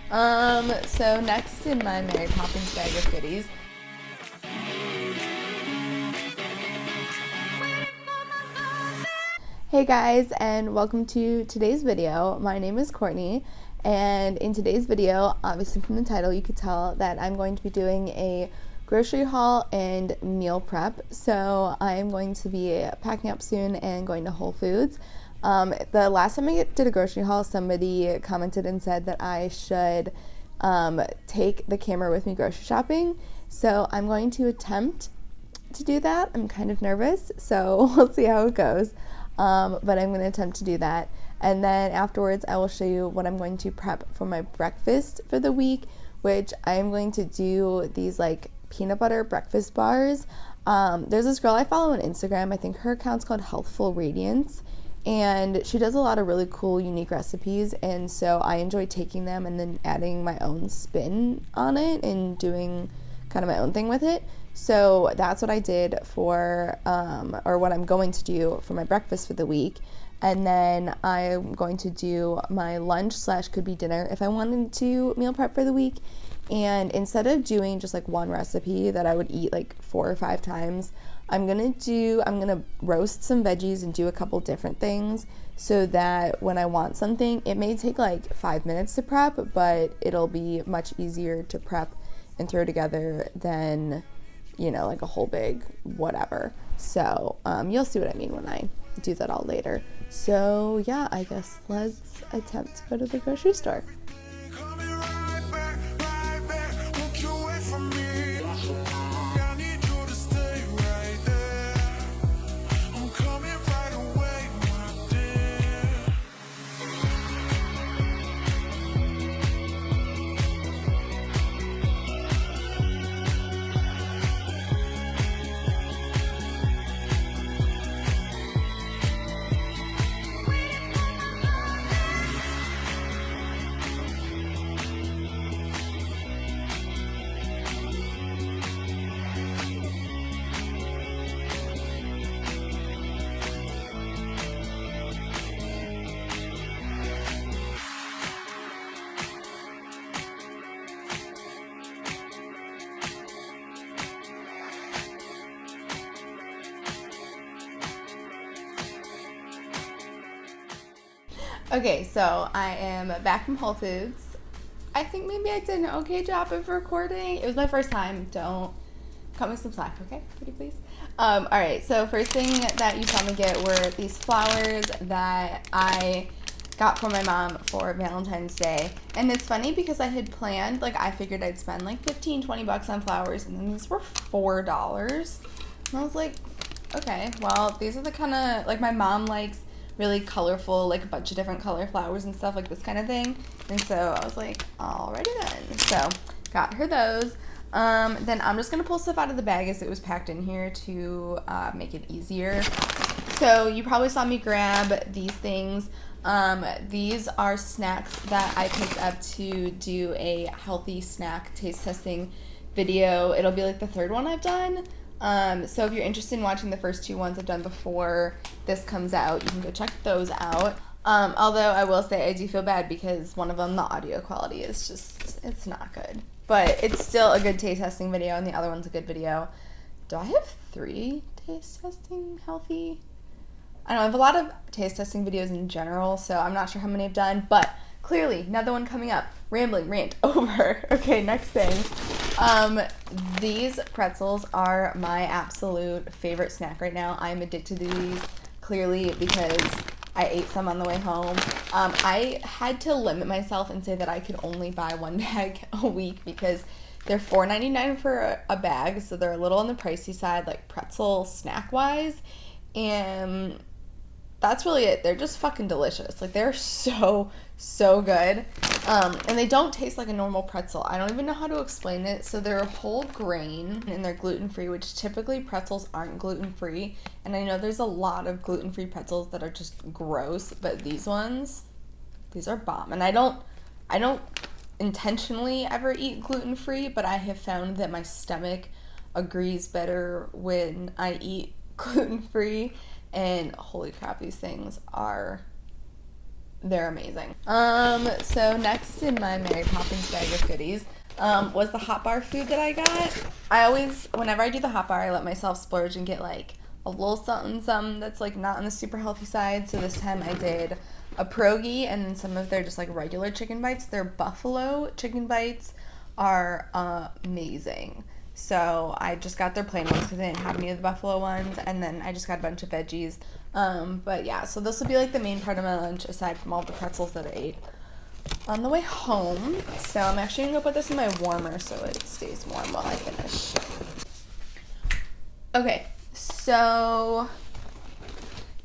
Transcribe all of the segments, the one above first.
So next in my Mary Poppins bag of goodies. Hey guys, and welcome to today's video. My name is Courtney, and in today's video, obviously from the title, you could tell that I'm going to be doing a grocery haul and meal prep. So I'm going to be packing up soon and going to Whole Foods. The last time I did a grocery haul, somebody commented and said that I should take the camera with me grocery shopping. So I'm going to attempt to do that. I'm kind of nervous, so we'll see how it goes. But I'm going to attempt to do that. And then afterwards, I will show you what I'm going to prep for my breakfast for the week, which I'm going to do these like peanut butter breakfast bars. There's this girl I follow on Instagram. I think her account's called Healthful Radiance, and she does a lot of really cool, unique recipes. And so I enjoy taking them and then adding my own spin on it and doing kind of my own thing with it. So that's what I did for, or what I'm going to do for my breakfast for the week. And then I'm going to do my lunch / could be dinner if I wanted to meal prep for the week. And instead of doing just like one recipe that I would eat like 4 or 5 times, I'm gonna roast some veggies and do a couple different things so that when I want something, it may take like 5 minutes to prep, but it'll be much easier to prep and throw together than, you know, like a whole big whatever. So you'll see what I mean when I do that all later. So yeah, I guess let's attempt to go to the grocery store. Okay, so I am back from Whole Foods. I think maybe I did an okay job of recording. It was my first time. Don't cut me some slack, okay? Pretty please. Alright, so first thing that you saw me get were these flowers that I got for my mom for Valentine's Day. And it's funny because I had planned, like I figured I'd spend like 15-20 bucks on flowers, and then these were $4. And I was like, okay, well, these are the kind of, like my mom likes really colorful, like a bunch of different color flowers and stuff, like this kind of thing. And so I was like, alrighty then. So got her those. Then I'm just gonna pull stuff out of the bag as it was packed in here to make it easier. So you probably saw me grab these things. These are snacks that I picked up to do a healthy snack taste testing video. It'll be like the 3rd one I've done. So if you're interested in watching the first 2 ones I've done before this comes out, you can go check those out. Although I will say I do feel bad because one of them, the audio quality is just, it's not good. But it's still a good taste testing video, and the other one's a good video. Do I have 3 taste testing healthy? I don't know, I have a lot of taste testing videos in general, so I'm not sure how many I've done, but clearly, another one coming up. Rambling rant over. Okay, next thing. These pretzels are my absolute favorite snack right now. I'm addicted to these, clearly, because I ate some on the way home. I had to limit myself and say that I could only buy 1 bag a week because they're $4.99 for a bag, so they're a little on the pricey side, like pretzel snack-wise, and that's really it. They're just fucking delicious. Like, they're so good. And they don't taste like a normal pretzel. I don't even know how to explain it. So they're whole grain and they're gluten-free, which typically pretzels aren't gluten-free. And I know there's a lot of gluten-free pretzels that are just gross, but these are bomb. And I don't intentionally ever eat gluten-free, but I have found that my stomach agrees better when I eat gluten-free. And holy crap, these things are they're amazing. So next in my Mary Poppins bag of goodies was the hot bar food that I got. I always, whenever I do the hot bar, I let myself splurge and get like a little something that's like not on the super healthy side. So this time I did a pierogi and then some of their just like regular chicken bites. Their buffalo chicken bites are amazing. So I just got their plain ones because they didn't have any of the buffalo ones, and then I just got a bunch of veggies. But yeah, so this will be like the main part of my lunch aside from all the pretzels that I ate on the way home. So I'm actually gonna go put this in my warmer so it stays warm while I finish. Okay, so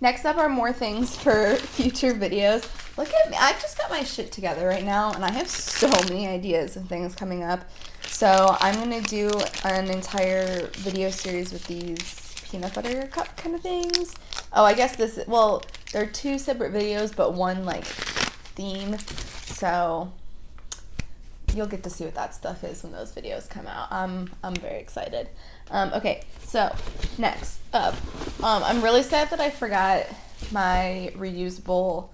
next up are more things for future videos. Look at me, I just got my shit together right now and I have so many ideas of things coming up. So I'm gonna do an entire video series with these peanut butter cup kind of things. Oh, I guess this, well, they're two separate videos, but one like theme. So you'll get to see what that stuff is when those videos come out. I'm very excited. Okay, so next up, I'm really sad that I forgot my reusable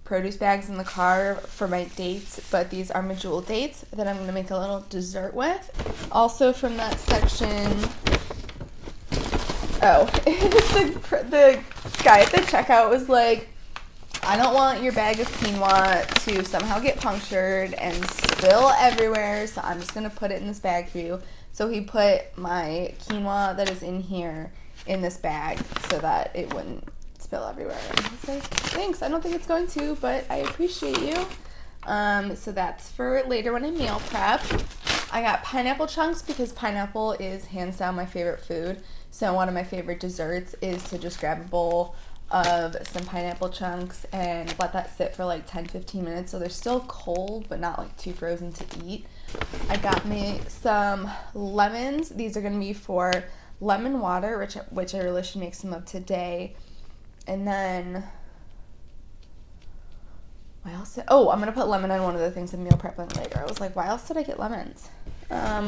produce bags in the car for my dates, but these are medjool dates that I'm gonna make a little dessert with. Also from that section, the guy at the checkout was like, I don't want your bag of quinoa to somehow get punctured and spill everywhere, so I'm just gonna put it in this bag for you. So he put my quinoa that is in here in this bag so that it wouldn't spill everywhere. And I was like, thanks, I don't think it's going to, but I appreciate you. So that's for later when I meal prep. I got pineapple chunks because pineapple is hands down my favorite food. So one of my favorite desserts is to just grab a bowl of some pineapple chunks and let that sit for like 10-15 minutes so they're still cold but not like too frozen to eat. I got me some lemons. These are going to be for lemon water, which I really should make some of today. And then, why else? Oh, I'm going to put lemon on one of the things I'm meal prepping later. I was like, why else did I get lemons?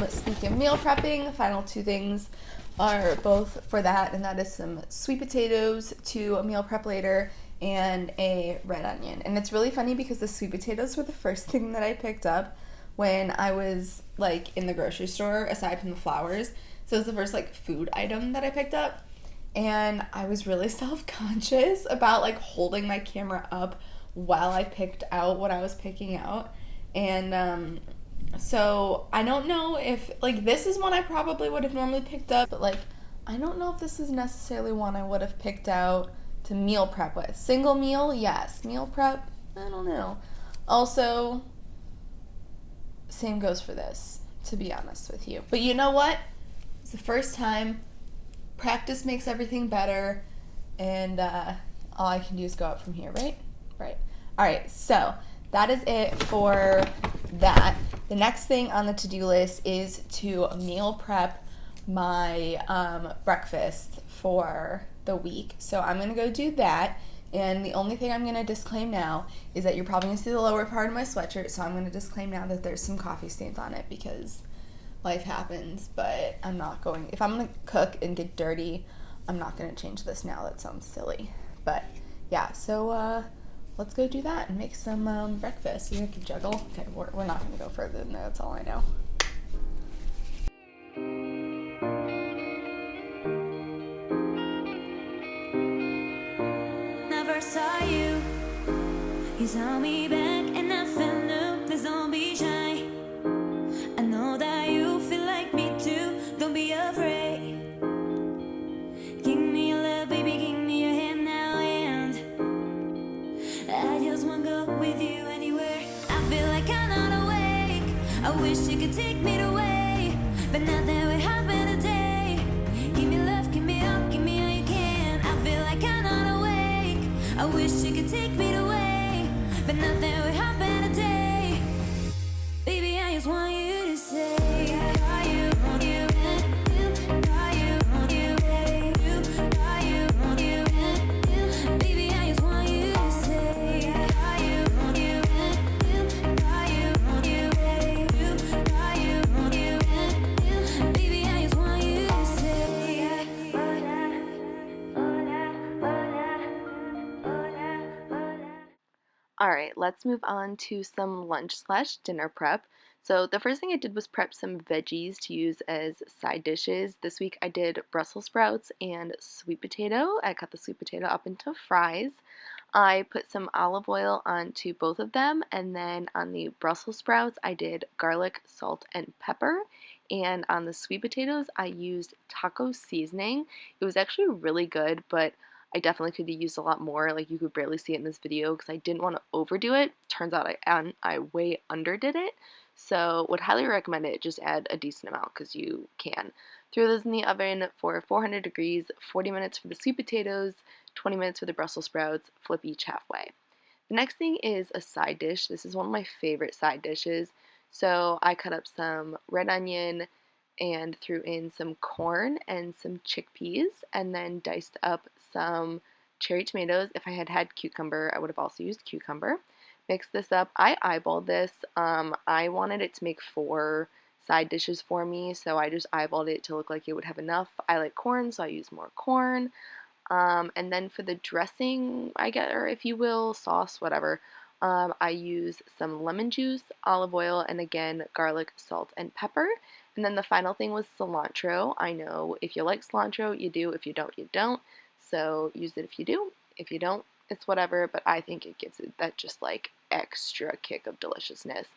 Speaking of meal prepping, the final two things are both for that, and that is some sweet potatoes to a meal prep later and a red onion. And it's really funny because the sweet potatoes were the first thing that I picked up when I was like in the grocery store, aside from the flowers. So it's the first like food item that I picked up. And I was really self-conscious about like holding my camera up while I picked out what I was picking out. And so I don't know if, like, this is one I probably would have normally picked up, but like I don't know if this is necessarily one I would have picked out to meal prep with. Single meal, yes. Meal prep, I don't know. Also, same goes for this, to be honest with you. But you know what? It's the first time. Practice makes everything better, and all I can do is go up from here, right? Right. All right, so that is it for that. The next thing on the to-do list is to meal prep my breakfast for the week. So I'm going to go do that, and the only thing I'm going to disclaim now is that you're probably going to see the lower part of my sweatshirt, so I'm going to disclaim now that there's some coffee stains on it because life happens, but I'm not going, if I'm going to cook and get dirty, I'm not going to change this now. That sounds silly. But yeah, so let's go do that and make some breakfast. You can juggle. Okay, we're not going to go further than that. That's all I know. Never saw you. You saw me back and I felt new. Please don't be shy. I know that you feel like me too. Don't be afraid. Give me your love, baby, give me your hand now, and I just wanna go with you anywhere. I feel like I'm not awake. I wish you could take me away, but nothing will happen today. Give me love, give me up, give me all you can. I feel like I'm not awake. I wish you could take me away, but nothing will happen today. Baby, I just want you to say Alright, let's move on to some lunch slash dinner prep. So the first thing I did was prep some veggies to use as side dishes. This week I did Brussels sprouts and sweet potato. I cut the sweet potato up into fries. I put some olive oil onto both of them, and then on the Brussels sprouts I did garlic, salt, and pepper. And on the sweet potatoes I used taco seasoning. It was actually really good, but I definitely could have used a lot more. Like, you could barely see it in this video because I didn't want to overdo it. Turns out I way underdid it. So would highly recommend it. Just add a decent amount because you can. Throw those in the oven for 400 degrees, 40 minutes for the sweet potatoes, 20 minutes for the Brussels sprouts, flip each halfway. The next thing is a side dish. This is one of my favorite side dishes. So I cut up some red onion and threw in some corn and some chickpeas, and then diced up some cherry tomatoes. If I had had cucumber, I would have also used cucumber. Mix this up. I eyeballed this. I wanted it to make 4 side dishes for me, so I just eyeballed it to look like it would have enough. I like corn, so I used more corn. And then for the dressing, I get, or if you will, sauce, whatever, I use some lemon juice, olive oil, and again, garlic, salt, and pepper. And then the final thing was cilantro. I know if you like cilantro, you do. If you don't, you don't. So use it if you do. If you don't, it's whatever, but I think it gives it that just like extra kick of deliciousness.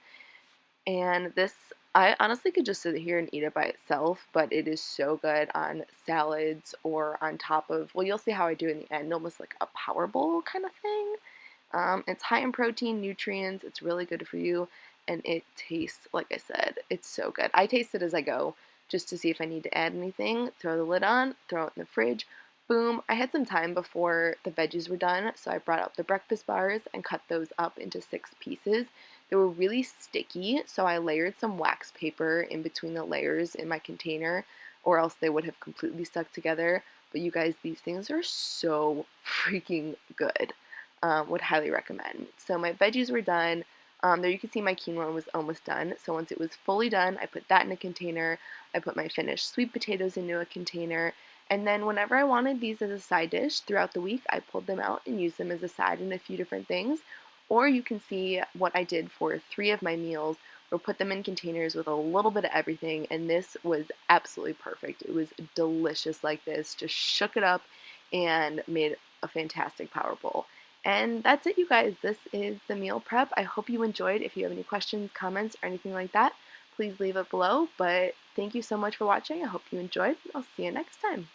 And this, I honestly could just sit here and eat it by itself, but it is so good on salads or on top of, well, you'll see how I do in the end, almost like a power bowl kind of thing. It's high in protein, nutrients, it's really good for you, and it tastes, like I said, it's so good. I taste it as I go just to see if I need to add anything. Throw the lid on, throw it in the fridge. Boom. I had some time before the veggies were done, so I brought out the breakfast bars and cut those up into 6 pieces. They were really sticky, so I layered some wax paper in between the layers in my container, or else they would have completely stuck together. But you guys, these things are so freaking good. Would highly recommend. So my veggies were done. There you can see my quinoa was almost done. So once it was fully done, I put that in a container. I put my finished sweet potatoes into a container. And then whenever I wanted these as a side dish throughout the week, I pulled them out and used them as a side in a few different things. Or you can see what I did for 3 of my meals, or put them in containers with a little bit of everything, and this was absolutely perfect. It was delicious like this. Just shook it up and made a fantastic power bowl. And that's it, you guys. This is the meal prep. I hope you enjoyed. If you have any questions, comments, or anything like that, please leave it below. But thank you so much for watching. I hope you enjoyed. I'll see you next time.